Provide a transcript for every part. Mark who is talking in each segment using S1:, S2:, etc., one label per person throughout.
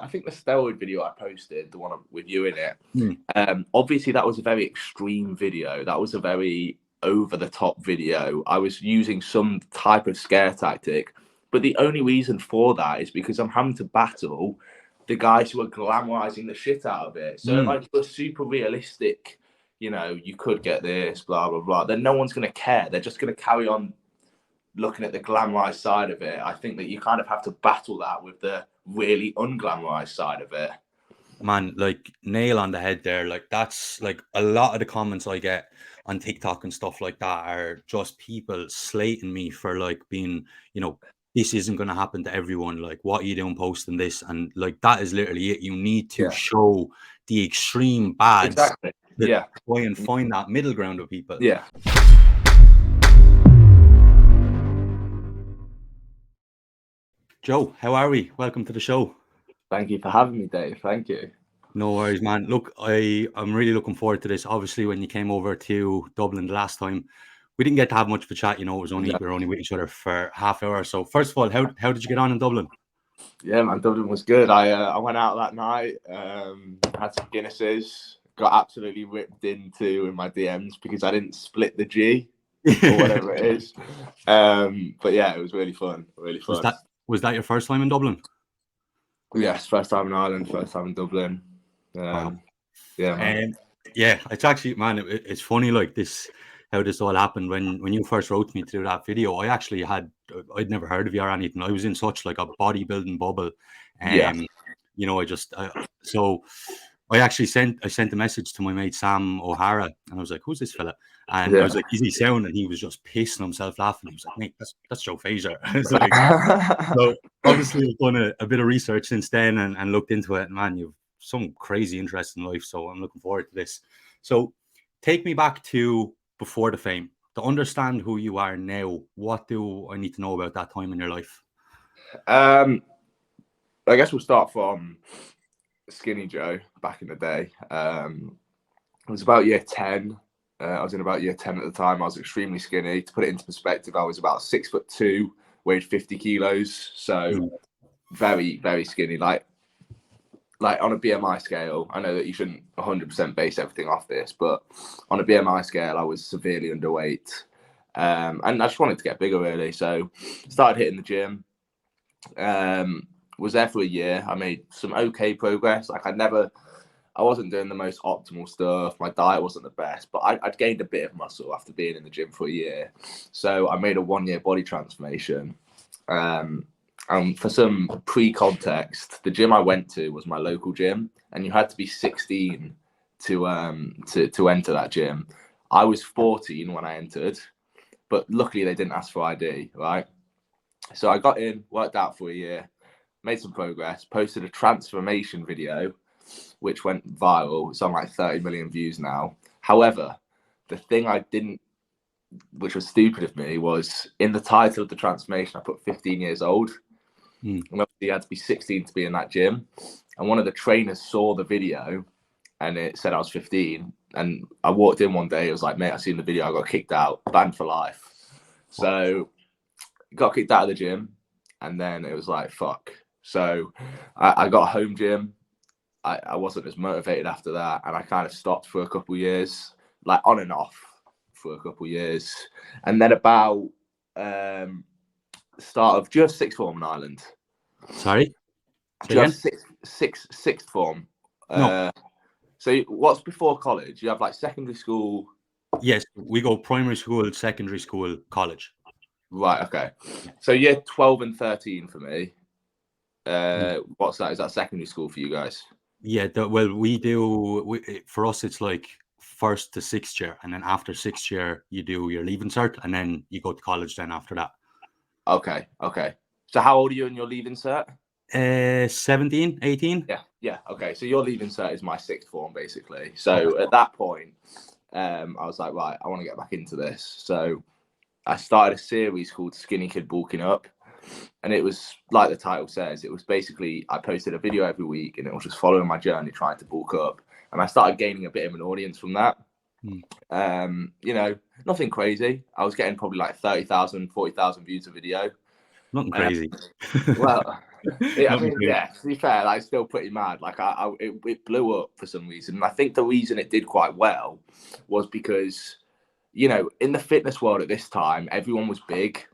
S1: I think the steroid video I posted, the one with you in it,
S2: Hmm.
S1: obviously that was a very extreme video. That was a very over the top video. I was using some type of scare tactic, but the only reason for that is because I'm having to battle the guys who are glamorizing the shit out of it. So if I do a super realistic, you could get this, blah, blah, blah, then no one's going to care. They're just going to carry on looking at the glamorized side of it. I think that you kind of have to battle that with the really unglamorized side of it.
S2: Man, like nail on the head there. Like that's like a lot of the comments I get on TikTok and stuff like that are just people slating me for like being, this isn't going to happen to everyone. Like, what are you doing posting this? And like that is literally it. You need to show the extreme bads
S1: Exactly.
S2: to
S1: Yeah.
S2: try and find that middle ground of people.
S1: Yeah.
S2: Joe, how are we? Welcome to the show.
S1: Thank you for having me, Dave. Thank you.
S2: No worries, man. Look, I'm really looking forward to this. Obviously, when you came over to Dublin the last time, we didn't get to have much of a chat. It was only we were only with each other for half hour. So first of all, how did you get on in Dublin?
S1: Yeah, man, Dublin was good. I went out that night, had some Guinnesses, got absolutely ripped into in my DMs because I didn't split the G or whatever it is. But yeah, it was really fun. Really fun.
S2: Was that your first time in Dublin?
S1: Yes, first time in Ireland, first time in Dublin.
S2: Wow.
S1: Yeah, man.
S2: Yeah, it's actually, man, it's funny like this, how this all happened. When you first wrote me to do that video, I'd never heard of you or anything. I was in such like a bodybuilding bubble.
S1: Yeah.
S2: So I actually sent a message to my mate Sam O'Hara, and I was like, "Who's this fella?" And I was like, "Is he sound?" And he was just pissing himself laughing. He was like, "Mate, that's Joe Fazer." I was like, so obviously I've done a bit of research since then and looked into it. And man, you've some crazy interest in life, so I'm looking forward to this. So take me back to before the fame. To understand who you are now, what do I need to know about that time in your life?
S1: I guess we'll start from Skinny Joe back in the day. It was about year 10. I was in about year 10 at the time. I was extremely skinny. To put it into perspective, I was about 6'2", weighed 50 kilos. So very, very skinny. Like on a BMI scale, I know that you shouldn't 100% base everything off this, but on a BMI scale, I was severely underweight. And I just wanted to get bigger, really. So started hitting the gym. Was there for a year. I made some okay progress. Like I wasn't doing the most optimal stuff. My diet wasn't the best, but I'd gained a bit of muscle after being in the gym for a year. So I made a 1-year body transformation. And for some pre-context, the gym I went to was my local gym, and you had to be 16 to enter that gym. I was 14 when I entered, but luckily they didn't ask for ID, right? So I got in, worked out for a year, made some progress, posted a transformation video, which went viral. It's on like 30 million views now. However, the thing I didn't, which was stupid of me, was in the title of the transformation, I put 15 years old. And obviously you had to be 16 to be in that gym. And one of the trainers saw the video and it said I was 15. And I walked in one day, I was like, mate, I seen the video, I got kicked out, banned for life. So got kicked out of the gym. And then it was like, fuck. So I got a home gym. I wasn't as motivated after that. And I kind of stopped for a couple of years, like on and off for a couple of years. And then about start of just sixth form in Ireland.
S2: Sorry?
S1: Just sixth form.
S2: No.
S1: So what's before college? You have like secondary school.
S2: Yes, we go primary school, secondary school, college.
S1: Right, okay. So year 12 and 13 for me. What's that? Is that secondary school for you guys?
S2: Yeah, for us, it's like first to sixth year. And then after sixth year, you do your leaving cert and then you go to college then after that.
S1: Okay. So how old are you in your leaving cert?
S2: 17, 18.
S1: Yeah. Okay. So your leaving cert is my sixth form, basically. So at that point, I was like, right, I want to get back into this. So I started a series called Skinny Kid Bulking Up. And it was like the title says, it was basically, I posted a video every week and it was just following my journey, trying to bulk up. And I started gaining a bit of an audience from that. Nothing crazy. I was getting probably like 30,000, 40,000 views a video.
S2: Nothing crazy.
S1: Well, I mean, yeah, to be fair, like, it's still pretty mad. Like, it blew up for some reason. And I think the reason it did quite well was because, you know, in the fitness world at this time, everyone was big.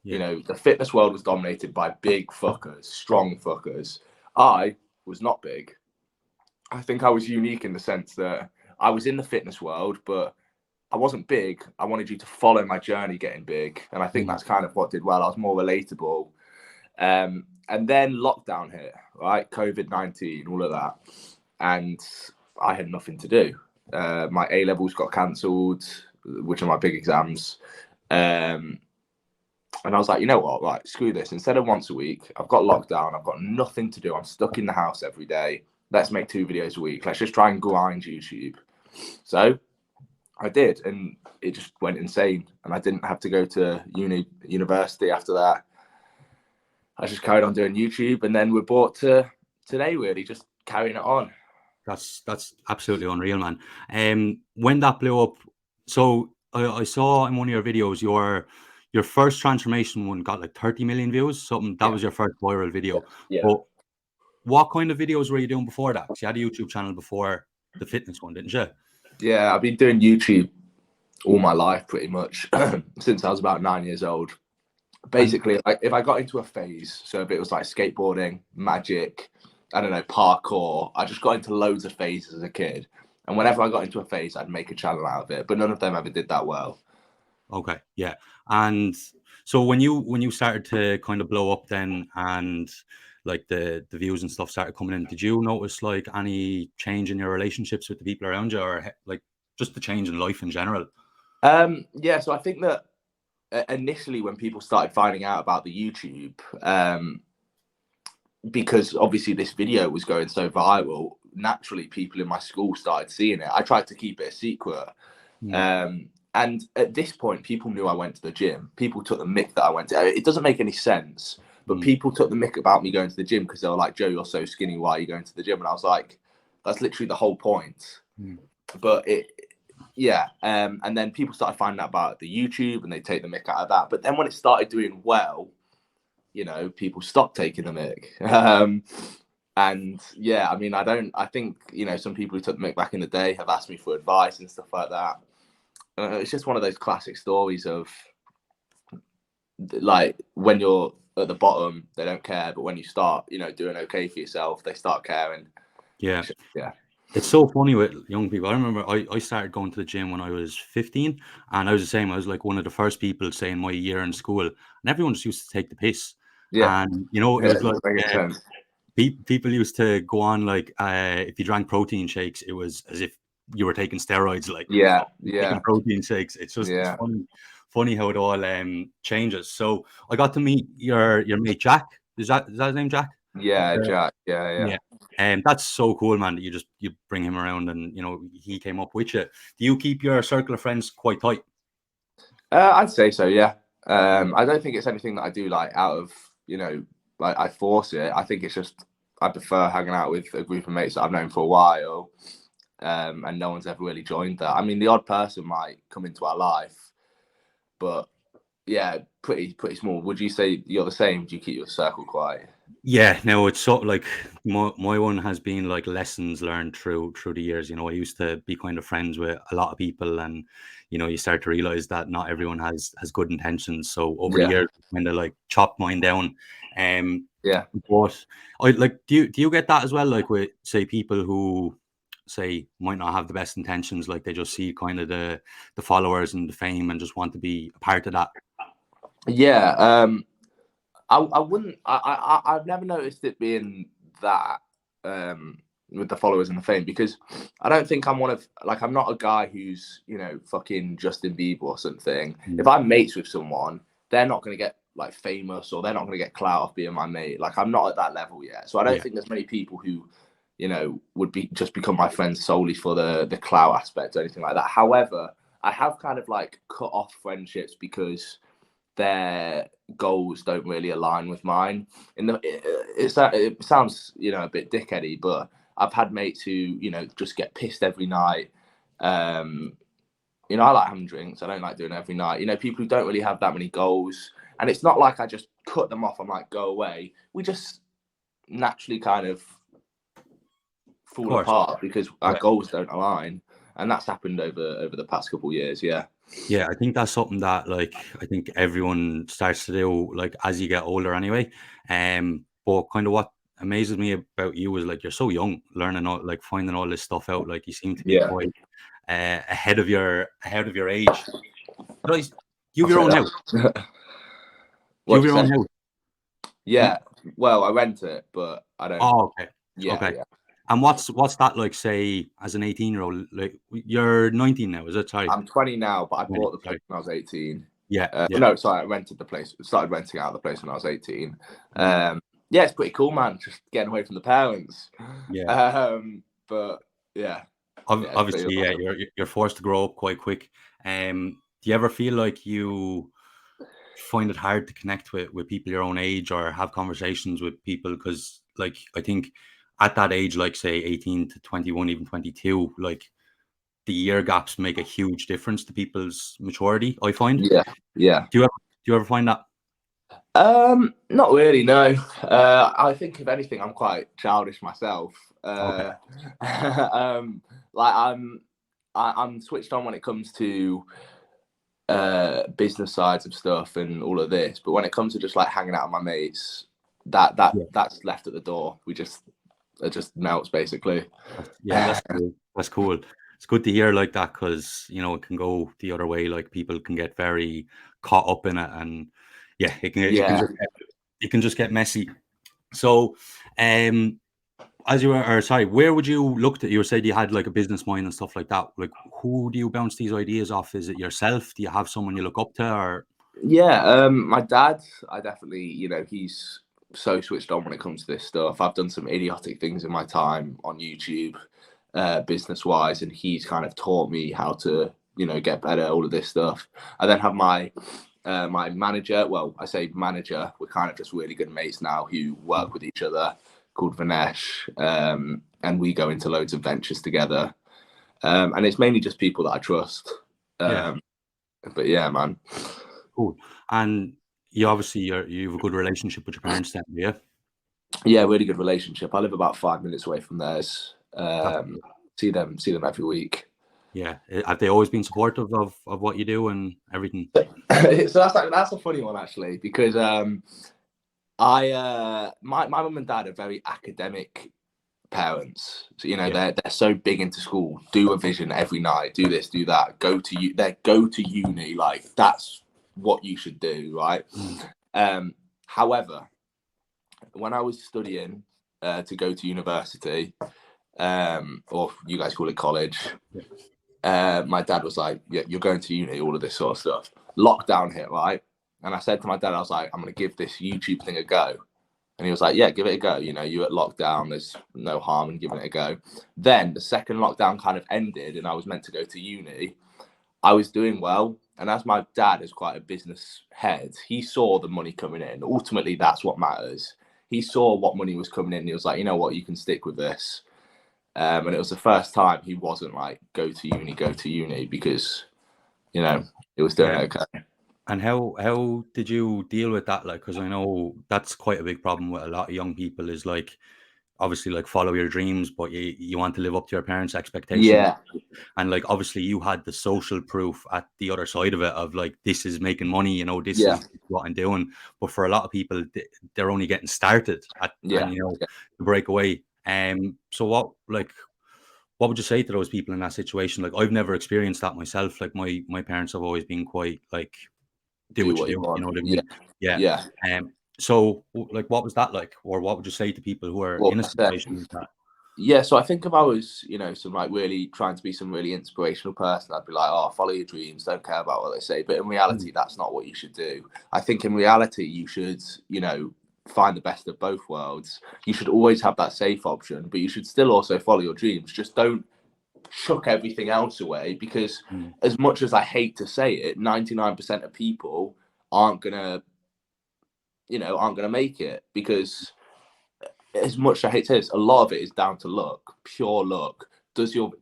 S2: Yeah.
S1: You know, the fitness world was dominated by big fuckers, strong fuckers. I was not big. I think I was unique in the sense that I was in the fitness world, but I wasn't big. I wanted you to follow my journey getting big. And I think that's kind of what did well. I was more relatable. And then lockdown hit, right? COVID-19, all of that. And I had nothing to do. My A-levels got cancelled, which are my big exams. And I was like, you know what? Right, screw this. Instead of once a week, I've got lockdown. I've got nothing to do. I'm stuck in the house every day. Let's make 2 videos a week. Let's just try and grind YouTube. So I did, and it just went insane. And I didn't have to go to university after that. I just carried on doing YouTube, and then we're brought to today, really, just carrying it on.
S2: That's absolutely unreal, man. When that blew up, so I saw in one of your videos your first transformation one got like 30 million views. Something that was your first viral video.
S1: Yeah.
S2: But what kind of videos were you doing before that? Because you had a YouTube channel before the fitness one, didn't you?
S1: Yeah, I've been doing YouTube all my life, pretty much, since I was about 9 years old. Basically, like, if I got into a phase, so if it was like skateboarding, magic, I don't know, parkour, I just got into loads of phases as a kid. And whenever I got into a phase, I'd make a channel out of it. But none of them ever did that well.
S2: Okay, yeah. And so when you started to kind of blow up then, and like the views and stuff started coming in, did you notice like any change in your relationships with the people around you, or like just the change in life in general?
S1: Yeah, so I think that initially when people started finding out about the YouTube, because obviously this video was going so viral, naturally people in my school started seeing it. I tried to keep it a secret. And at this point, people knew I went to the gym. People took the mick that I went to. It doesn't make any sense, but people took the mick about me going to the gym because they were like, Joe, you're so skinny. Why are you going to the gym? And I was like, that's literally the whole point. But and then people started finding out about the YouTube and they take the mick out of that. But then when it started doing well, you know, people stopped taking the mick. And yeah, I mean, I think, you know, some people who took the mick back in the day have asked me for advice and stuff like that. It's just one of those classic stories of like when you're at the bottom, they don't care. But when you start, you know, doing okay for yourself, they start caring.
S2: Yeah.
S1: Yeah.
S2: It's so funny with young people. I remember I started going to the gym when I was 15, and I was the same. I was like one of the first people, say, in my year in school, and everyone just used to take the piss.
S1: Yeah.
S2: And, you know, it was like people used to go on like, if you drank protein shakes, it was as if you were taking steroids, like taking protein shakes. It's just it's funny how it all changes. So I got to meet your mate Jack. Is that his name, Jack?
S1: Yeah, Jack. Yeah.
S2: And that's so cool, man, that you bring him around and, you know, he came up with you. Do you keep your circle of friends quite tight?
S1: I'd say so, yeah. I don't think it's anything that I do like out of, you know, like I force it. I think it's just I prefer hanging out with a group of mates that I've known for a while. And no one's ever really joined that. I mean, the odd person might come into our life, but yeah, pretty small. Would you say you're the same? Do you keep your circle quiet?
S2: Yeah, no, it's sort of like my one has been like lessons learned through the years. You know, I used to be kind of friends with a lot of people, and you know, you start to realize that not everyone has good intentions. So over the years, kind of like chopped mine down. But I like, do you get that as well? Like with, say, people who say might not have the best intentions, like they just see kind of the followers and the fame and just want to be a part of that.
S1: Yeah, I wouldn't. I've never noticed it being that with the followers and the fame, because I don't think I'm I'm not a guy who's, you know, fucking Justin Bieber or something. If I'm mates with someone, they're not going to get like famous, or they're not going to get clout off being my mate. Like, I'm not at that level yet, so I don't think there's many people who, you know, would become my friends solely for the clout aspect or anything like that. However, I have kind of like cut off friendships because their goals don't really align with mine. It sounds, you know, a bit dickheady, but I've had mates who, you know, just get pissed every night. You know, I like having drinks. I don't like doing it every night. You know, people who don't really have that many goals. And it's not like I just cut them off. I'm like, go away. We just naturally kind of fall apart because our goals don't align, and that's happened over the past couple of years. Yeah.
S2: Yeah, I think that's something that like I think everyone starts to do like as you get older anyway. But kind of what amazes me about you is like you're so young, learning all like finding all this stuff out. Like you seem to be quite ahead of your age. Guys, you have your own house. You have your own house.
S1: Yeah. Well, I rent it, but I don't.
S2: Oh, okay.
S1: Yeah.
S2: Okay.
S1: Yeah.
S2: And what's that like? Say, as an 18-year-old, like you're 19 now, is it? Sorry,
S1: I'm 20 now, but I bought the place when I was 18.
S2: Yeah.
S1: No, sorry, I rented the place. Started renting out the place when I was 18. Yeah, it's pretty cool, man. Just getting away from the parents.
S2: Yeah.
S1: But yeah.
S2: Obviously, yeah, you're forced to grow up quite quick. Do you ever feel like you find it hard to connect with people your own age or have conversations with people? Because like I think at that age, like say 18 to 21, even 22, like the year gaps make a huge difference to people's maturity, I find.
S1: Yeah.
S2: Do you ever find that?
S1: Not really, no. I think if anything, I'm quite childish myself.
S2: Okay.
S1: Like I'm switched on when it comes to business sides of stuff and all of this, but when it comes to just like hanging out with my mates, that's left at the door. It just melts basically.
S2: Yeah, that's cool. That's cool. It's good to hear like that because you know it can go the other way. Like people can get very caught up in it, and yeah, it can just get messy. So, as you were, or sorry, where would you look at? You said you had like a business mind and stuff like that. Like, who do you bounce these ideas off? Is it yourself? Do you have someone you look up to, or?
S1: Yeah, my dad. I definitely, he's so switched on when it comes to this stuff. I've done some idiotic things in my time on YouTube, business wise, and he's kind of taught me how to, get better, all of this stuff. I then have my manager. Well, I say manager. We're kind of just really good mates now who work with each other, called Vinesh, and we go into loads of ventures together. And it's mainly just people that I trust. But yeah, man.
S2: Cool. And you obviously you have a good relationship with your parents then, yeah?
S1: Yeah, really good relationship. I live about 5 minutes away from theirs. See them every week.
S2: Yeah. Have they always been supportive of what you do and everything?
S1: So that's a funny one actually, because my mum and dad are very academic parents. So they're so big into school, do a vision every night, do this, do that, go to uni, like that's what you should do, right? However, when I was studying to go to university, or you guys call it college, my dad was like, yeah, you're going to uni, all of this sort of stuff. Lockdown hit, right? And I said to my dad, I was like, I'm going to give this YouTube thing a go. And he was like, yeah, give it a go. You're at lockdown. There's no harm in giving it a go. Then the second lockdown kind of ended and I was meant to go to uni. I was doing well. And as my dad is quite a business head, he saw the money coming in. Ultimately, that's what matters. He saw what money was coming in. And he was like, you know what, you can stick with this. And it was the first time he wasn't like, go to uni, because, it was doing okay.
S2: And how did you deal with that? Like, because I know that's quite a big problem with a lot of young people is like, obviously like follow your dreams, but you want to live up to your parents' expectations.
S1: Yeah.
S2: And like, obviously you had the social proof at the other side of it of like, this is making money, this is what I'm doing. But for a lot of people, they're only getting started and, to break away. So what would you say to those people in that situation? Like, I've never experienced that myself. Like my parents have always been quite like, do what you do, you know what I mean? Yeah. So, like, what was that like, or what would you say to people who are in a situation like that?
S1: Yeah, so I think if I was, some like really trying to be some really inspirational person, I'd be like, oh, follow your dreams, don't care about what they say. But in reality, that's not what you should do. I think in reality, you should, find the best of both worlds. You should always have that safe option, but you should still also follow your dreams. Just don't chuck everything else away, because as much as I hate to say it, 99% of people aren't gonna make it, because as much as I hate to say this, a lot of it is down to luck, pure luck.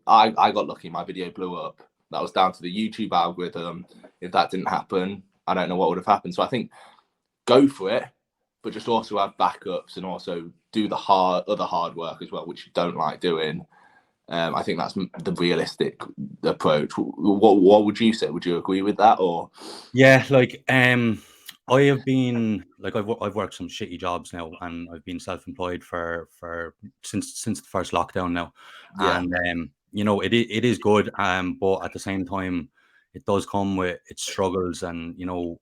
S1: I got lucky, my video blew up. That was down to the YouTube algorithm. If that didn't happen, I don't know what would have happened. So I think go for it, but just also have backups and also do the other hard work as well, which you don't like doing. I think that's the realistic approach. What would you say? Would you agree with that, or?
S2: Yeah, like I have been like I've worked some shitty jobs now, and I've been self-employed for since the first lockdown now,
S1: Yeah.
S2: and you know, it is good, but at the same time, it does come with its struggles, and you know,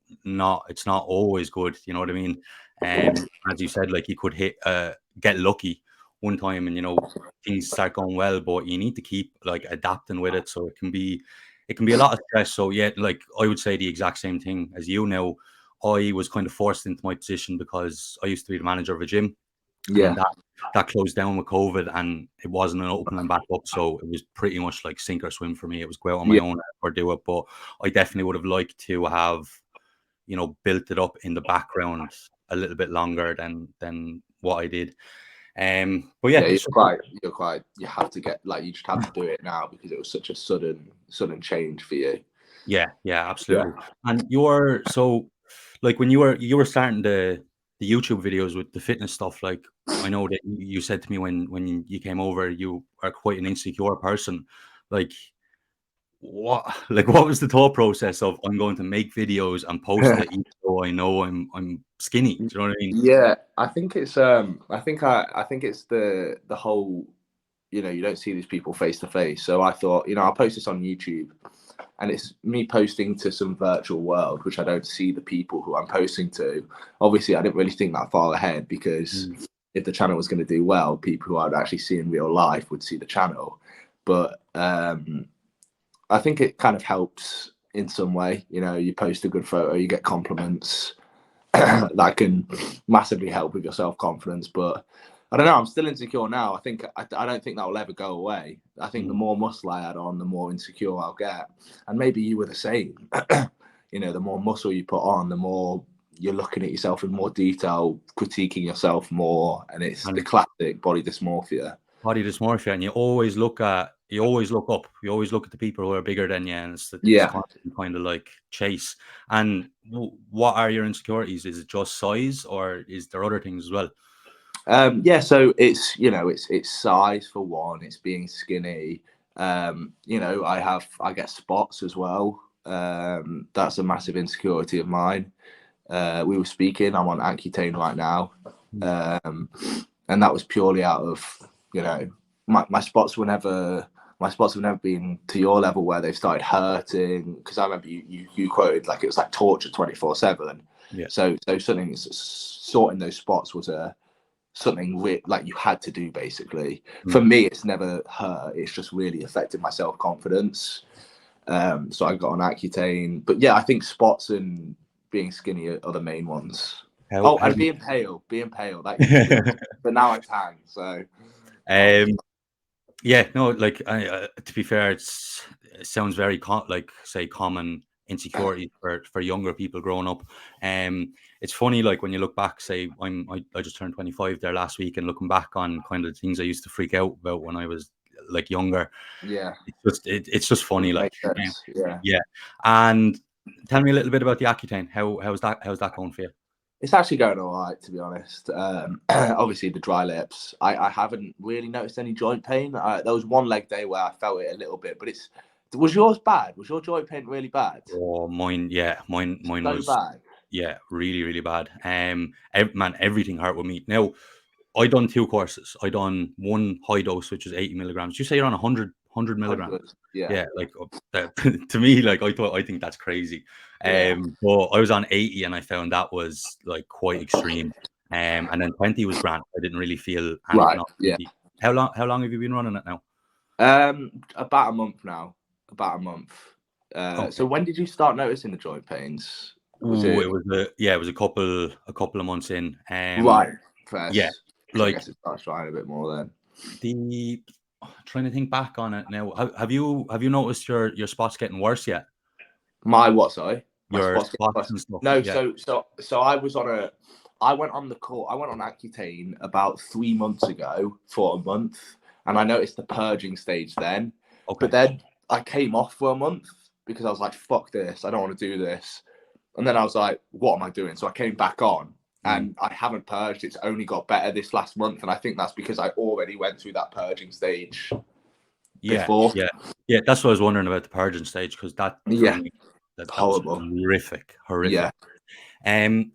S2: it's not always good. You know what I mean? As you said, like you could get lucky one time, and you know, things start going well, but you need to keep like adapting with it, so it can be a lot of stress. So yeah, like I would say the exact same thing as you now. I was kind of forced into my position because I used to be the manager of a gym,
S1: Yeah.
S2: and that closed down with COVID, and it wasn't an opening back up. So it was pretty much like sink or swim for me. It was go out on my
S1: Yeah.
S2: own or do it. But I definitely would have liked to have, you know, built it up in the background a little bit longer than what I did. But yeah,
S1: Yeah,
S2: it's
S1: you have to get, like, you just have to do it now because it was such a sudden change for you.
S2: yeah,
S1: Yeah.
S2: absolutely. And so like when you were starting the YouTube videos with the fitness stuff, like I know that you said to me when you came over, you are quite an insecure person. Like what was the thought process of I'm going to make videos and post it even though I know I'm skinny? Do you know what I mean?
S1: Yeah, I think it's I think it's the whole, you know, you don't see these people face to face. So I thought, you know, I'll post this on YouTube, and it's me posting to some virtual world, which I don't see the people who I'm posting to. Obviously, I didn't really think that far ahead, because if the channel was going to do well, people who I'd actually see in real life would see the channel. But I think it kind of helps in some way. You know, you post a good photo, you get compliments. That can massively help with your self-confidence. But I don't know, I'm still insecure now. I don't think that will ever go away. I think the more muscle I add on, the more insecure I'll get. And maybe you were the same. You know, the more muscle you put on, the more you're looking at yourself in more detail, critiquing yourself more, and it's the classic body dysmorphia.
S2: Body dysmorphia, and you always look up, you always look at the people who are bigger than you, and it's this constant kind of like chase. And what are your insecurities? Is it just size, or is there other things as well?
S1: Yeah, so it's, you know, it's size for one, it's being skinny. You know, I get spots as well. That's a massive insecurity of mine. We were speaking, I'm on Accutane right now. And that was purely out of, you know, my spots have never been to your level where they've started hurting, because I remember you quoted like it was like torture 24/7.
S2: Yeah.
S1: So something sorting those spots was something like you had to do, basically. For me, it's never hurt, it's just really affected my self-confidence. So I got on Accutane. But yeah, I think spots and being skinny are the main ones. And being pale that used to be, but now I tan, so
S2: yeah, no, like to be fair, it sounds very common insecurity for younger people growing up. It's funny, like when you look back, say I just turned 25 there last week, and looking back on kind of the things I used to freak out about when I was like younger.
S1: Yeah,
S2: it's just funny, like
S1: yeah.
S2: And tell me a little bit about the Accutane. How's that going for you?
S1: It's actually going all right, to be honest. Obviously, the dry lips. I haven't really noticed any joint pain. There was one leg day where I felt it a little bit, but was yours bad? Was your joint pain really bad?
S2: Oh, mine
S1: So
S2: was
S1: bad.
S2: yeah, really, really bad. Everything hurt with me. Now, I done 2 courses. I done one high dose, which is 80 milligrams. You say you're on 100 milligrams.
S1: 100, yeah.
S2: Yeah, like to me, like I think that's crazy. But I was on 80, and I found that was like quite extreme. And then 20 was grand. I didn't really feel anything off 20. How long have you been running it now?
S1: About a month now. About a month.
S2: Okay.
S1: So when did you start noticing the joint pains?
S2: It was a couple of months in.
S1: Right. First.
S2: Yeah,
S1: So I
S2: like
S1: guess it starts trying a bit more then.
S2: Trying to think back on it now. Have you noticed your spots getting worse yet?
S1: My what? Sorry. My
S2: Your
S1: spots
S2: spots and stuff.
S1: No.
S2: Yeah.
S1: So I was on I went on Accutane about 3 months ago for a month, and I noticed the purging stage then.
S2: Okay.
S1: But then I came off for a month because I was like, fuck this, I don't want to do this. And then I was like, what am I doing? So I came back on, and I haven't purged. It's only got better this last month, and I think that's because I already went through that purging stage before.
S2: Yeah. That's what I was wondering about the purging stage, because that for me, that was horrific.
S1: Yeah.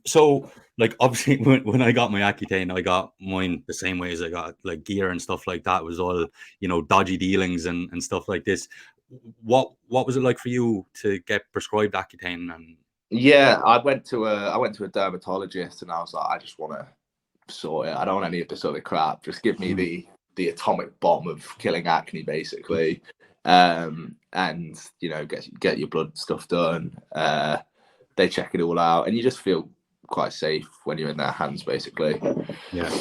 S2: So like obviously when I got my Accutane, I got mine the same way as I got like gear and stuff like that. It was all, you know, dodgy dealings and stuff like this. What was it like for you to get prescribed Accutane? And
S1: yeah, I went to a dermatologist, and I was like, I just want to sort it. I don't want any of this other crap. Just give me the atomic bomb of killing acne, basically. And you know, get your blood stuff done. They check it all out, and you just feel quite safe when you're in their hands, basically.
S2: Yeah.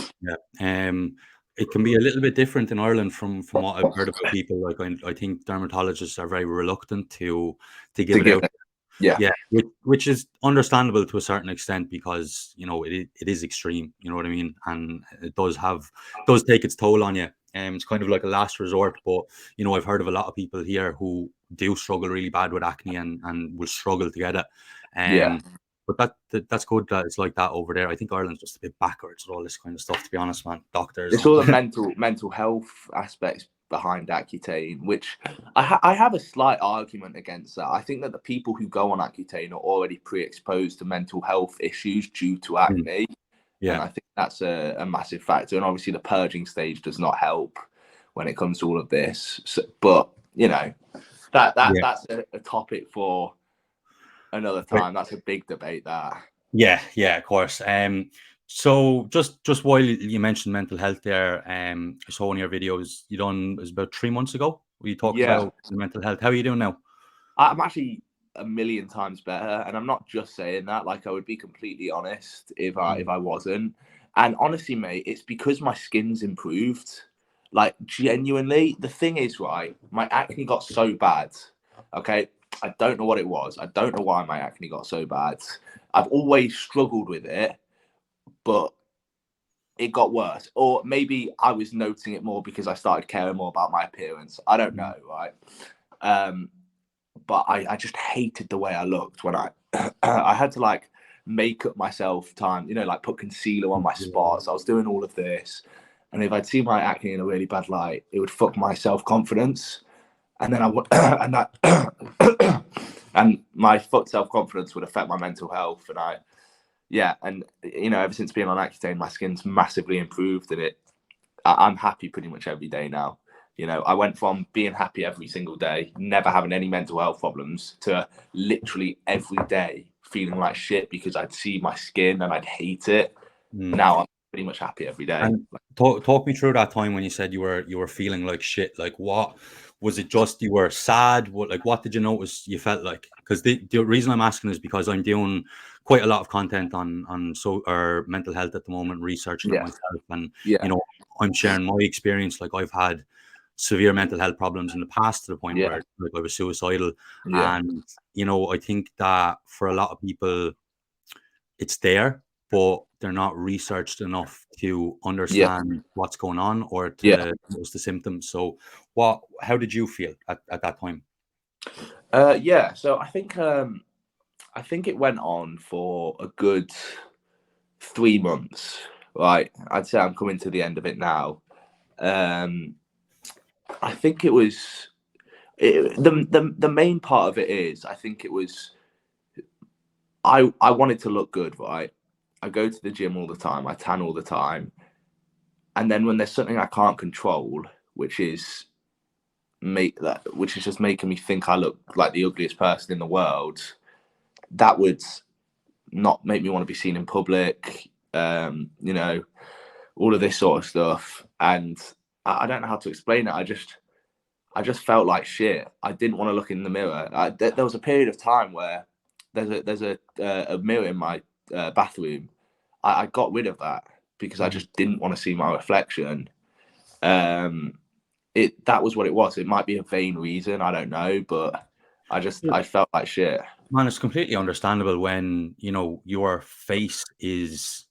S2: It can be a little bit different in Ireland from what I've heard about people. Like I think dermatologists are very reluctant to give it out. Yeah, which is understandable to a certain extent, because you know it is extreme. You know what I mean, and it does take its toll on you. It's kind of like a last resort. But you know, I've heard of a lot of people here who do struggle really bad with acne and will struggle to get it. But that's good that it's like that over there. I think Ireland's just a bit backwards with all this kind of stuff, to be honest, man. Doctors.
S1: It's all the mental health aspects behind Accutane, which I have a slight argument against that. I think that the people who go on Accutane are already pre-exposed to mental health issues due to acne.
S2: Yeah.
S1: And I think that's a massive factor. And obviously the purging stage does not help when it comes to all of this. So, but, you know, that's a topic for another time. That's a big debate, that.
S2: Yeah, of course. So just while you mentioned mental health there, I saw one of your videos you done, it was about 3 months ago, where you talked about mental health. How are you doing now?
S1: I'm actually a million times better, and I'm not just saying that. Like, I would be completely honest if I wasn't. And honestly, mate, it's because my skin's improved. Like, genuinely, the thing is, right, my acne got so bad. Okay, I don't know what it was. I don't know why my acne got so bad. I've always struggled with it, but it got worse. Or maybe I was noticing it more because I started caring more about my appearance. I don't know, right? But I just hated the way I looked when I had to like make up myself time, you know, like put concealer on my spots. I was doing all of this. And if I'd see my acne in a really bad light, it would fuck my self-confidence. And then I would, and my fucked self-confidence would affect my mental health. And you know, ever since being on Accutane, my skin's massively improved, and I'm happy pretty much every day now. You know, I went from being happy every single day, never having any mental health problems, to literally every day feeling like shit because I'd see my skin and I'd hate it. Now I'm pretty much happy every day.
S2: And talk me through that time when you said you were feeling like shit. Like, what was it? Just you were sad? What did you notice you felt like? Because the reason I'm asking is because I'm doing quite a lot of content on or mental health at the moment, researching it myself, and you know, I'm sharing my experience. Like, I've had severe mental health problems in the past, to the point where like I was suicidal. And you know, I think that for a lot of people it's there, but they're not researched enough to understand what's going on or to notice the symptoms. So how did you feel at that time?
S1: So I think it went on for a good 3 months, right? I'd say I'm coming to the end of it now. I think it was the main part of it is, I think it was, I wanted to look good, right? I go to the gym all the time, I tan all the time, and then when there's something I can't control, which is just making me think I look like the ugliest person in the world, that would not make me want to be seen in public. You know, all of this sort of stuff, and I don't know how to explain it. I just felt like shit. I didn't want to look in the mirror. There was a period of time where there's a mirror in my bathroom. I got rid of that because I just didn't want to see my reflection. That was what it was. It might be a vain reason, I don't know, but I felt like shit.
S2: Man, it's completely understandable when, you know, your face is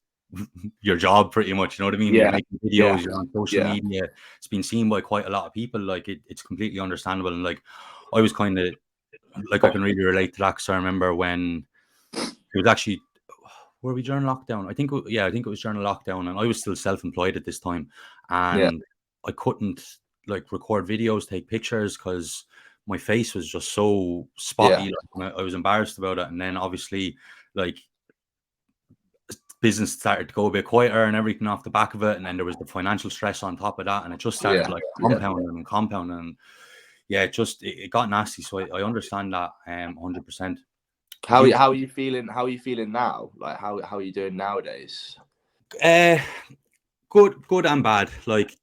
S2: your job, pretty much. You know what I mean? You're making videos, you're on social media. It's been seen by quite a lot of people. Like, it's completely understandable. And like, I was kind of like, I can really relate to that, because I remember when it was actually, were we during lockdown? I think it was during lockdown, and I was still self-employed at this time,
S1: Yeah,
S2: and I couldn't like record videos, take pictures because my face was just so spotty.
S1: yeah,
S2: Like, I was embarrassed about it, and then obviously, like, business started to go a bit quieter and everything off the back of it, and then there was the financial stress on top of that, and it just started
S1: yeah,
S2: like
S1: yeah.
S2: compounding and compounding. And yeah, it got nasty. So I understand that 100%. Do you
S1: How are you feeling? How are you feeling now? Like how are you doing nowadays?
S2: uh good and bad. Like,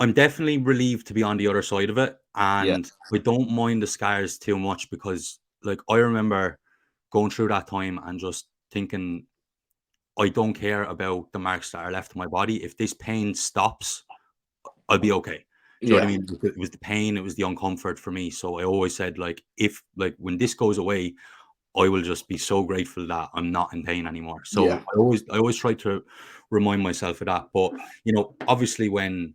S2: I'm definitely relieved to be on the other side of it,
S1: Yeah,
S2: and I don't mind the scars too much because, like, I remember going through that time and just thinking, I don't care about the marks that are left on my body. If this pain stops, I'll be okay. Do you know what
S1: yeah,
S2: I mean? It was the pain, it was the uncomfort for me. So I always said, like, if, like, when this goes away, I will just be so grateful that I'm not in pain anymore.
S1: yeah,
S2: So I always try to remind myself of that. But obviously, when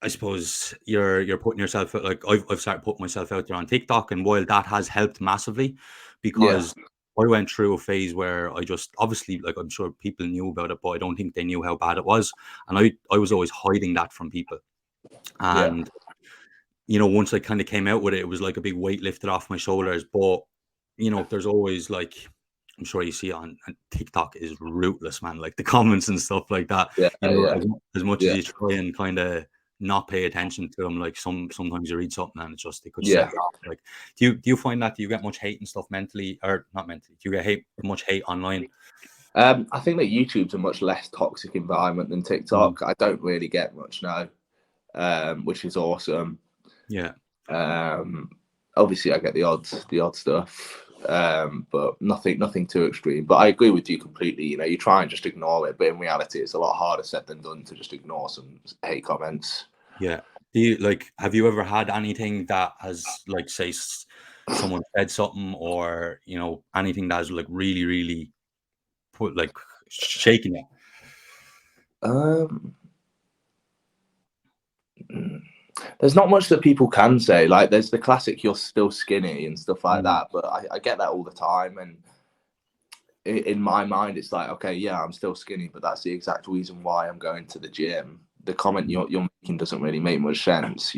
S2: I suppose you're putting yourself out, like, I've started putting myself out there on TikTok, and while that has helped massively,
S1: yeah,
S2: because I went through a phase where I just, obviously, like, I'm sure people knew about it, but I don't think they knew how bad it was, and I was always hiding that from people.
S1: yeah.
S2: And once I kind of came out with it, it was like a big weight lifted off my shoulders. But there's always, like, I'm sure you see it on TikTok is ruthless, man. Like, the comments and stuff like that.
S1: Yeah, yeah,
S2: As much as
S1: yeah,
S2: you try and kind of not pay attention to them, like, sometimes you read something and it's just, it could set
S1: yeah.
S2: you off. Like, do you find that, do you get much hate and stuff mentally, or not mentally? Do you get much hate online?
S1: I think that YouTube's a much less toxic environment than
S2: Mm,
S1: TikTok. I don't really get much now, which is awesome.
S2: yeah.
S1: Um, Obviously, I get the odd stuff, but nothing too extreme. But I agree with you completely. You try and just ignore it, but in reality, it's a lot harder said than done to just ignore some hate comments.
S2: Yeah. Have you ever had anything that has, like, say, someone said something, or, anything that has, like, really, really put, like, shaking you?
S1: Um, mm, there's not much that people can say. Like, there's the classic "you're still skinny" and stuff like
S2: Mm,
S1: that, but I get that all the time, and in my mind, it's like, okay, yeah, I'm still skinny, but that's the exact reason why I'm going to the gym. The comment
S2: mm,
S1: you're making doesn't really make much sense.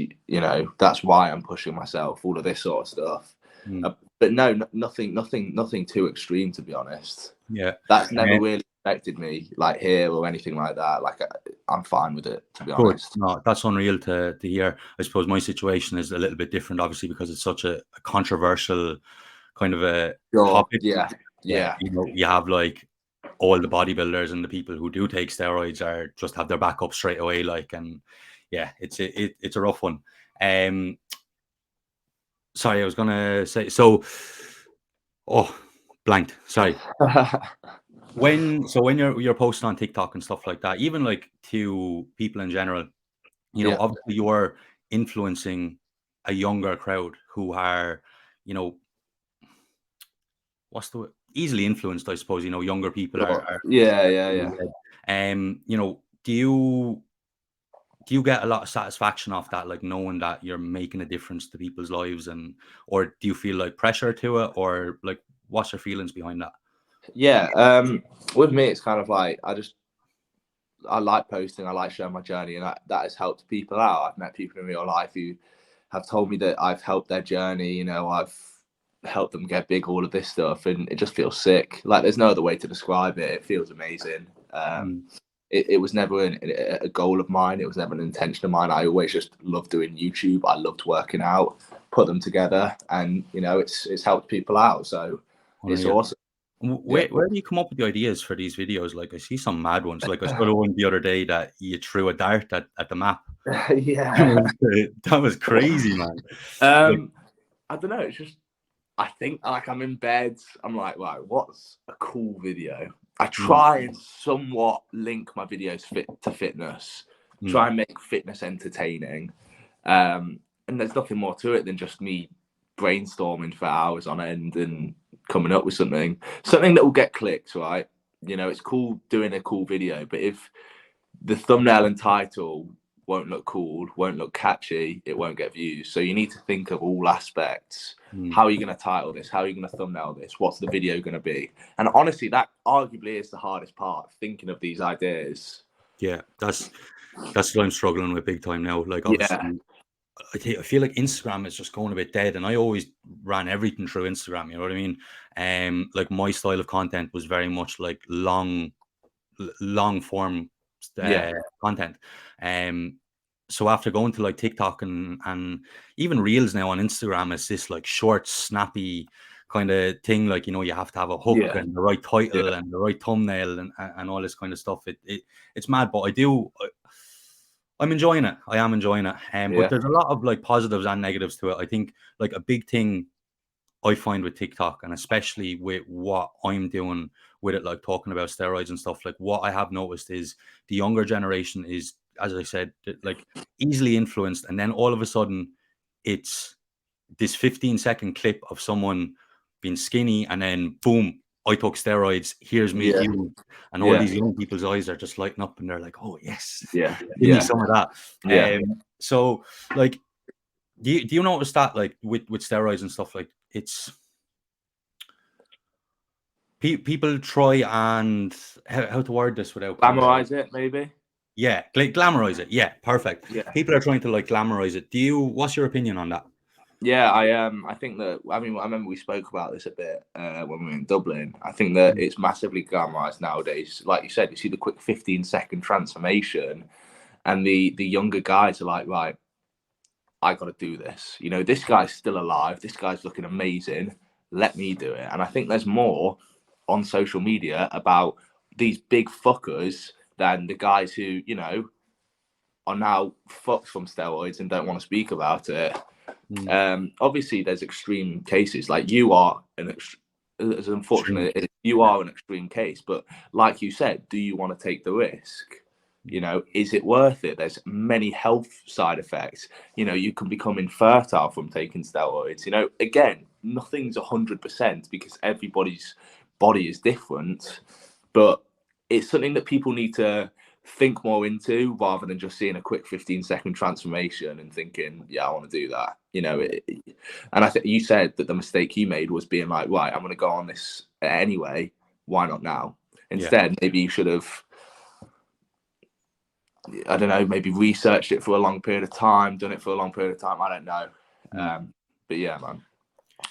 S1: That's why I'm pushing myself, all of this sort of stuff.
S2: mm.
S1: But no, nothing too extreme, to be honest.
S2: Yeah.
S1: That's never
S2: Uh,
S1: really affected me, like here or anything like that. Like, I'm fine with it, to be
S2: Good.
S1: honest.
S2: No, that's unreal to hear. I suppose my situation is a little bit different, obviously, because it's such a controversial kind of a
S1: Sure.
S2: topic.
S1: Yeah.
S2: Yeah,
S1: Yeah.
S2: you have, like, all the bodybuilders and the people who do take steroids are just have their back up straight away, like, and yeah, it's a rough one. Um, Sorry, I was gonna say, so. Oh, blanked. Sorry. When you're posting on TikTok and stuff like that, even, like, to people in general,
S1: Yeah.
S2: obviously you're influencing a younger crowd who are, you know, easily influenced, I suppose. Younger people are,
S1: Sure. Yeah.
S2: are
S1: Yeah.
S2: being
S1: Yeah.
S2: led. Do you get a lot of satisfaction off that, like, knowing that you're making a difference to people's lives, and or do you feel like pressure to it, or, like, what's your feelings behind that?
S1: Yeah. With me, it's kind of like I like posting. I like sharing my journey, and that has helped people out. I've met people in real life who have told me that I've helped their journey. I've helped them get big. All of this stuff, and it just feels sick. Like, there's no other way to describe it. It feels amazing.
S2: Mm,
S1: It was never a goal of mine. It was never an intention of mine. I always just loved doing YouTube. I loved working out, put them together, and it's helped people out. So it's
S2: unreal.
S1: awesome. Yeah.
S2: Where do you come up with the ideas for these videos? Like, I see some mad ones. Like, I saw the one the other day that you threw a dart at the map.
S1: Yeah.
S2: That was crazy, man. Like,
S1: Um, I don't know. It's just, I think, like, I'm in bed. I'm like, right, what's a cool video? I
S2: mm,
S1: try and somewhat link my videos to fitness.
S2: mm,
S1: Try and make fitness entertaining. And there's nothing more to it than just me brainstorming for hours on end and coming up with something that will get clicks, right? It's cool doing a cool video, but if the thumbnail and title won't look cool, won't look catchy, it won't get views. So you need to think of all aspects. How are you going to title this? How are you going to thumbnail this? What's the video going to be? And honestly, that arguably is the hardest part, thinking of these ideas.
S2: Yeah, that's what I'm struggling with big time now. Like, obviously, I feel like Instagram is just going a bit dead, and I always ran everything through Instagram. You know what I mean? Like, my style of content was very much like long form content. So after going to like TikTok and even Reels now on Instagram, is this like short, snappy kind of thing. Like, you know, you have to have a hook and the right title and the right thumbnail and all this kind of stuff. It's mad, but I'm enjoying it. I am enjoying it. But there's a lot of like positives and negatives to it. I think like a big thing I find with TikTok, and especially with what I'm doing with it, like talking about steroids and stuff, like what I have noticed is the younger generation is, as I said, like easily influenced. And then all of a sudden it's this 15-second clip of someone being skinny, and then boom, I took steroids. Here's me, you, and all these young people's eyes are just lighting up, and they're like, "Oh yes, give me some of that." So, like, do you notice that, like, with steroids and stuff, like, it's people try and how to word this without
S1: glamorize it, maybe?
S2: Yeah, glamorize it. Yeah, perfect.
S1: Yeah,
S2: people are trying to like glamorize it. What's your opinion on that?
S1: Yeah, I think that, I mean, I remember we spoke about this a bit when we were in Dublin. I think that it's massively glamorized nowadays. Like you said, you see the quick 15-second transformation, and the younger guys are like, right, I got to do this. You know, this guy's still alive. This guy's looking amazing. Let me do it. And I think there's more on social media about these big fuckers than the guys who, you know, are now fucked from steroids and don't want to speak about it. Obviously, there's extreme cases. Like, you are as unfortunate as you are an extreme case. But like you said, do you want to take the risk? You know, is it worth it? There's many health side effects. You know, you can become infertile from taking steroids. You know, again, nothing's 100% because everybody's body is different. But it's something that people need to think more into, rather than just seeing a quick 15-second transformation and thinking, yeah, I want to do that. You know, and I think you said that the mistake you made was being like, right, I'm going to go on this anyway. Why not now? Instead, maybe you should have, I don't know, maybe researched it for a long period of time, done it for a long period of time. I don't know. But yeah, man.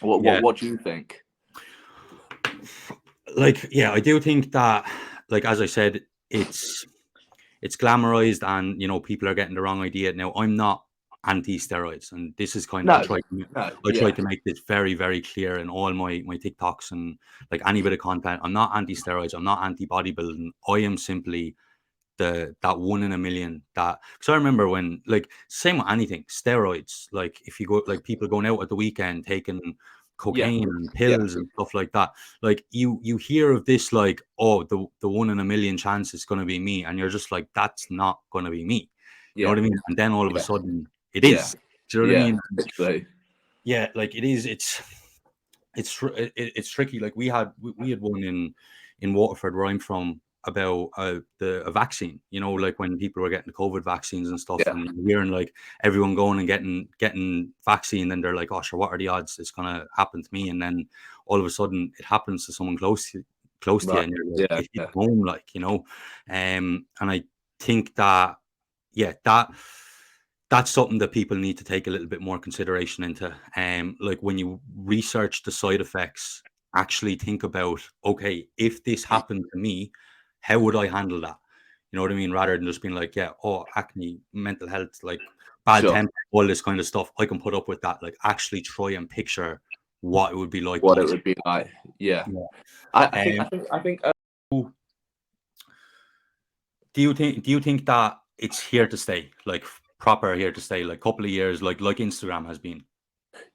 S1: What do you think?
S2: Like, yeah, I do think that, like, as I said, it's glamorized, and, you know, people are getting the wrong idea. Now, I'm not anti-steroids, and this is kind of, I try to make this very, very clear in all my TikToks and like any bit of content. I'm not anti-steroids. I'm not anti-bodybuilding. I am simply that 1 in a million. That, because I remember when, like, same with anything, steroids, like, if you go, like, people going out at the weekend taking cocaine and pills and stuff like that, like, you hear of this, like, oh, the 1 in a million chance it's going to be me, and you're just like, that's not going to be me. You know what I mean? And then all of a sudden it is. Do you know what I mean? Yeah, like, it is. It's tricky. Like, we had one in Waterford, where I'm from, about a vaccine, you know, like when people were getting the COVID vaccines and stuff, and hearing like everyone going and getting vaccine, and they're like, oh sure, what are the odds it's gonna happen to me? And then all of a sudden it happens to someone close to you, and you're like, it hits home, like, you know. And I think that, that's something that people need to take a little bit more consideration into. Like, when you research the side effects, actually think about, okay, if this happened to me, how would I handle that? You know what I mean? Rather than just being like, yeah, oh, acne, mental health, like bad temper, all this kind of stuff, I can put up with that. Like, actually try and picture what it would be like.
S1: What it would be like. Yeah. I think.
S2: Do you think that it's here to stay? Like, proper here to stay, like, couple of years, like Instagram has been?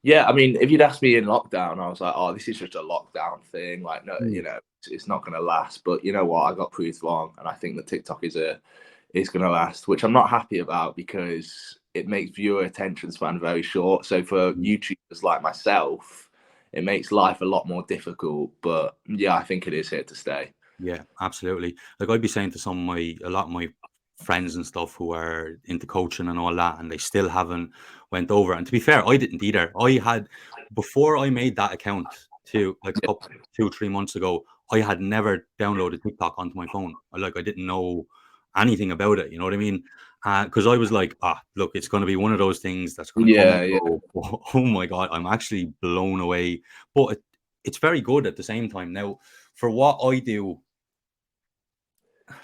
S1: Yeah, I mean, if you'd asked me in lockdown, I was like, oh, this is just a lockdown thing. Like, no, you know, it's not going to last. But you know what? I got proved wrong. And I think that TikTok is going to last, which I'm not happy about, because it makes viewer attention span very short. So for YouTubers like myself, it makes life a lot more difficult. But yeah, I think it is here to stay.
S2: Yeah, absolutely. Like, I'd be saying to a lot of my friends and stuff who are into coaching and all that, and they still haven't went over. And to be fair, I didn't either. I had, before I made that account to like a couple, 2-3 months ago, I had never downloaded TikTok onto my phone. I didn't know anything about it. You know what I mean? Because I was like, look, it's going to be one of those things that's going to come and go. Oh my God, I'm actually blown away. But it's very good at the same time. Now, for what I do,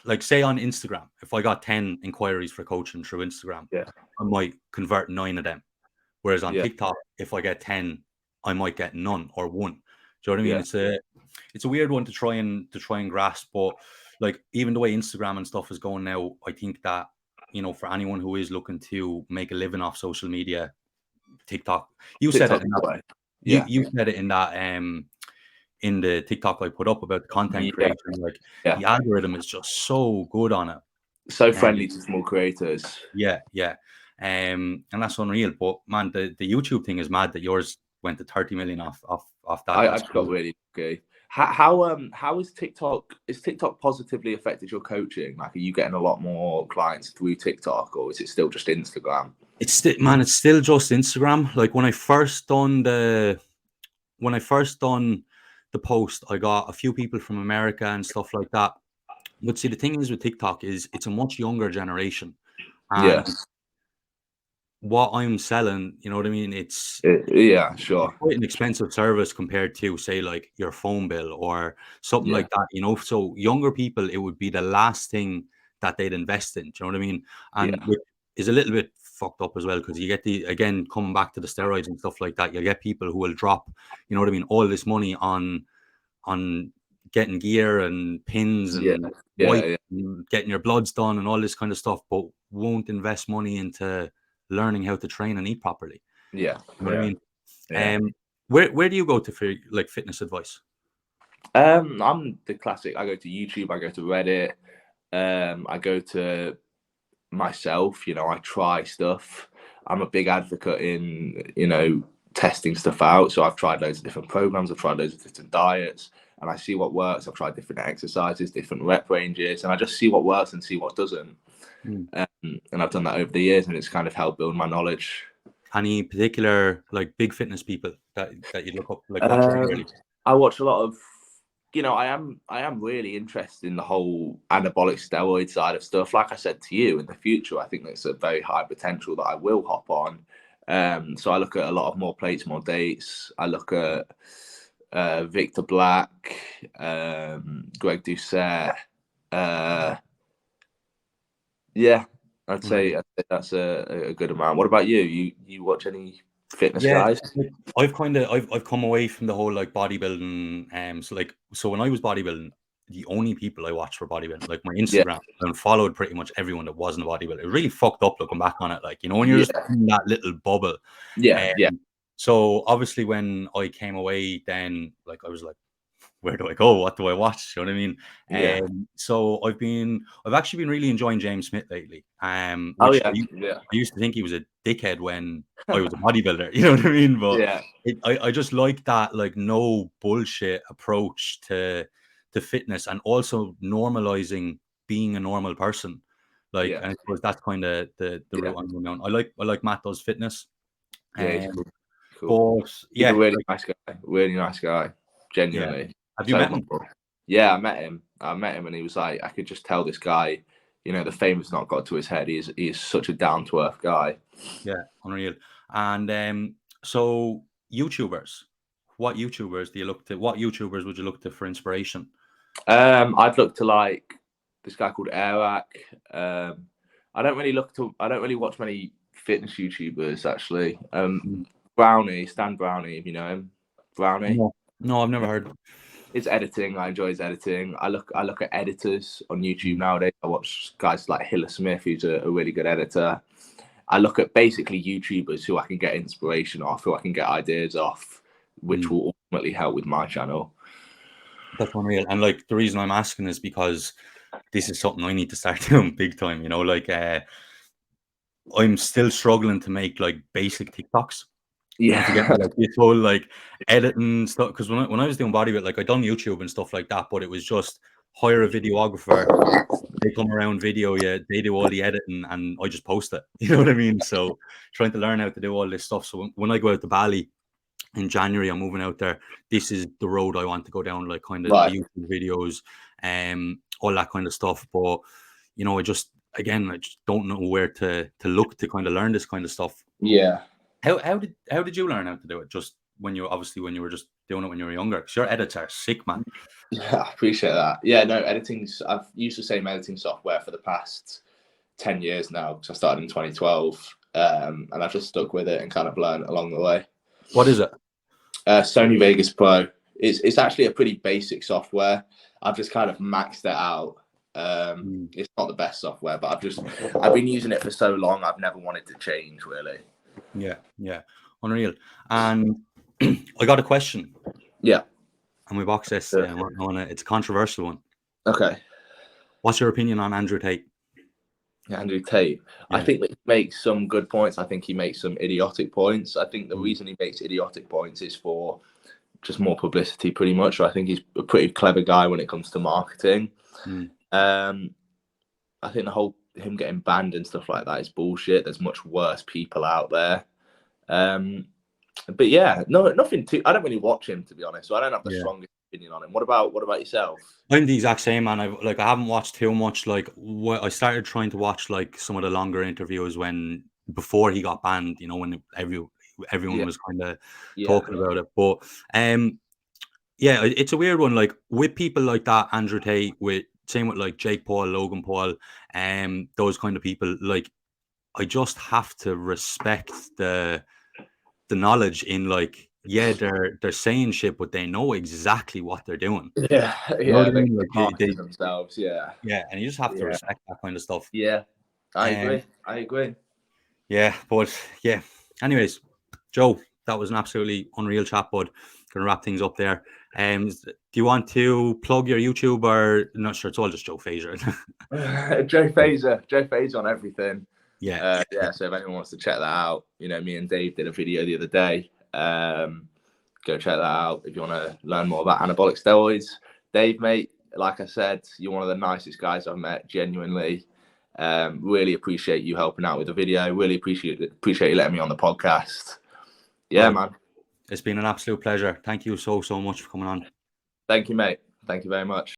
S2: like say on Instagram, if I got 10 inquiries for coaching through Instagram, I might convert 9 of them. Whereas on TikTok, if I get 10, I might get none or 1. Do you know what I mean? It's a weird one to try and grasp, but like even the way Instagram and stuff is going now, I think that, you know, for anyone who is looking to make a living off social media, TikTok, you said it in that, you said it in that in the TikTok I put up about the content creation, like the algorithm is just so good on it.
S1: So friendly to small creators.
S2: And that's unreal. But man, the YouTube thing is mad that yours went to 30 million off that.
S1: I just got really lucky. How is TikTok? Is TikTok positively affected your coaching? Like, are you getting a lot more clients through TikTok, or is it still just Instagram?
S2: It's still just Instagram. Like when I first done the post, I got a few people from America and stuff like that. But see, the thing is with TikTok is it's a much younger generation. And what I'm selling, you know what I mean? It's quite an expensive service compared to, say, like your phone bill or something like that, you know. So younger people, it would be the last thing that they'd invest in. Do you know what I mean? And which is a little bit fucked up as well, because you get again coming back to the steroids and stuff like that, you get people who will drop, you know what I mean, all this money on getting gear and pins and and getting your bloods done and all this kind of stuff, but won't invest money into learning how to train and eat properly. You know what I mean? Where do you go to for like fitness advice?
S1: I'm the classic. I go to YouTube, I go to Reddit, I go to myself, you know, I try stuff. I'm a big advocate in, you know, testing stuff out. So I've tried loads of different programs, I've tried loads of different diets, and I see what works. I've tried different exercises, different rep ranges, and I just see what works and see what doesn't. And I've done that over the years, and it's kind of helped build my knowledge.
S2: Any particular like big fitness people that you look up, like
S1: I watch a lot of, you know, I am really interested in the whole anabolic steroid side of stuff. Like I said to you, in the future, I think there's a very high potential that I will hop on. So I look at a lot of More Plates, More Dates. I look at Victor Black, Greg Doucette. I'd say that's a good amount. What about you? You watch any fitness guys?
S2: I've come away from the whole like bodybuilding. So when I was bodybuilding, the only people I watched were bodybuilding. Like my Instagram, and followed pretty much everyone that wasn't a bodybuilder. It really fucked up looking back on it. Like, you know, when you're just in that little bubble. So obviously when I came away, then like I was like, where do I go? What do I watch? You know what I mean? So I've actually been really enjoying James Smith lately. I used to think he was a dickhead when I was a bodybuilder. You know what I mean? But I just like that, like, no bullshit approach to fitness, and also normalizing being a normal person. Like, and I suppose that's kind of the route I'm going down. I like Matt Does Fitness.
S1: He's cool. But he's a really nice guy. Really nice guy. Genuinely.
S2: Have you met him?
S1: Yeah, I met him, and he was like, I could just tell this guy, you know, the fame has not got to his head. He's such a down to earth guy.
S2: Yeah, unreal. And so YouTubers, what YouTubers do you look to? What YouTubers would you look to for inspiration?
S1: I'd look to like this guy called Arak. I don't really watch many fitness YouTubers actually. Brownie, Stan Brownie, if you know him. Brownie.
S2: No, I've never heard.
S1: It's editing. I enjoy his editing. I look at editors on YouTube nowadays. I watch guys like Hiller Smith, who's a really good editor. I look at basically YouTubers who I can get inspiration off, who I can get ideas off, which will ultimately help with my channel.
S2: That's unreal. And like the reason I'm asking is because this is something I need to start doing big time. You know, like I'm still struggling to make like basic TikToks.
S1: Yeah,
S2: to get like this whole like editing stuff, because when I was doing bodybuilding, like I done YouTube and stuff like that, but it was just hire a videographer, they come around video, yeah, they do all the editing and I just post it. You know what I mean? So trying to learn how to do all this stuff. So when I go out to Bali in January, I'm moving out there. This is the road I want to go down, like kind of the YouTube videos, all that kind of stuff. But you know, I just don't know where to look to kind of learn this kind of stuff.
S1: Yeah.
S2: How did you learn how to do it? Just when you were just doing it when you were younger? Because your edits are sick, man.
S1: Yeah, I appreciate that. Yeah, no, I've used the same editing software for the past 10 years now, because I started in 2012, and I've just stuck with it and kind of learned along the way.
S2: What is it?
S1: Sony Vegas Pro. It's actually a pretty basic software. I've just kind of maxed it out. It's not the best software, but I've been using it for so long. I've never wanted to change, really.
S2: Yeah, unreal. And I got a question.
S1: Yeah.
S2: And we box this. It's a controversial one.
S1: Okay.
S2: What's your opinion on Andrew Tate?
S1: Andrew Tate. Yeah. I think that he makes some good points. I think he makes some idiotic points. I think the reason he makes idiotic points is for just more publicity, pretty much. I think he's a pretty clever guy when it comes to marketing. I think the whole him getting banned and stuff like that is bullshit. There's much worse people out there. But yeah, nothing too. I don't really watch him, to be honest, so I don't have the strongest opinion on him. What about yourself?
S2: I'm the exact same, man. I haven't watched too much. Like, I started trying to watch like some of the longer interviews before he got banned. You know, when everyone was kind of talking about it. But yeah, it's a weird one. Like with people like that, Andrew Tate, same with like Jake Paul, Logan Paul, those kind of people. Like, I just have to respect the knowledge in like, yeah, they're saying shit, but they know exactly what they're doing.
S1: Yeah,
S2: you know
S1: they market themselves. Yeah,
S2: and you just have to respect that kind of stuff.
S1: Yeah, I agree.
S2: Yeah, but yeah. Anyways, Joe, that was an absolutely unreal chat, bud. Gonna wrap things up there. Do you want to plug your YouTube or not? Sure, it's all just Joe Fazer.
S1: Joe Fazer on everything.
S2: Yeah.
S1: So if anyone wants to check that out, you know, me and Dave did a video the other day. Go check that out if you want to learn more about anabolic steroids. Dave, mate, like I said, you're one of the nicest guys I've met, genuinely. Really appreciate you helping out with the video. Really appreciate you letting me on the podcast. Yeah, man.
S2: It's been an absolute pleasure. Thank you so much for coming on.
S1: Thank you, mate. Thank you very much.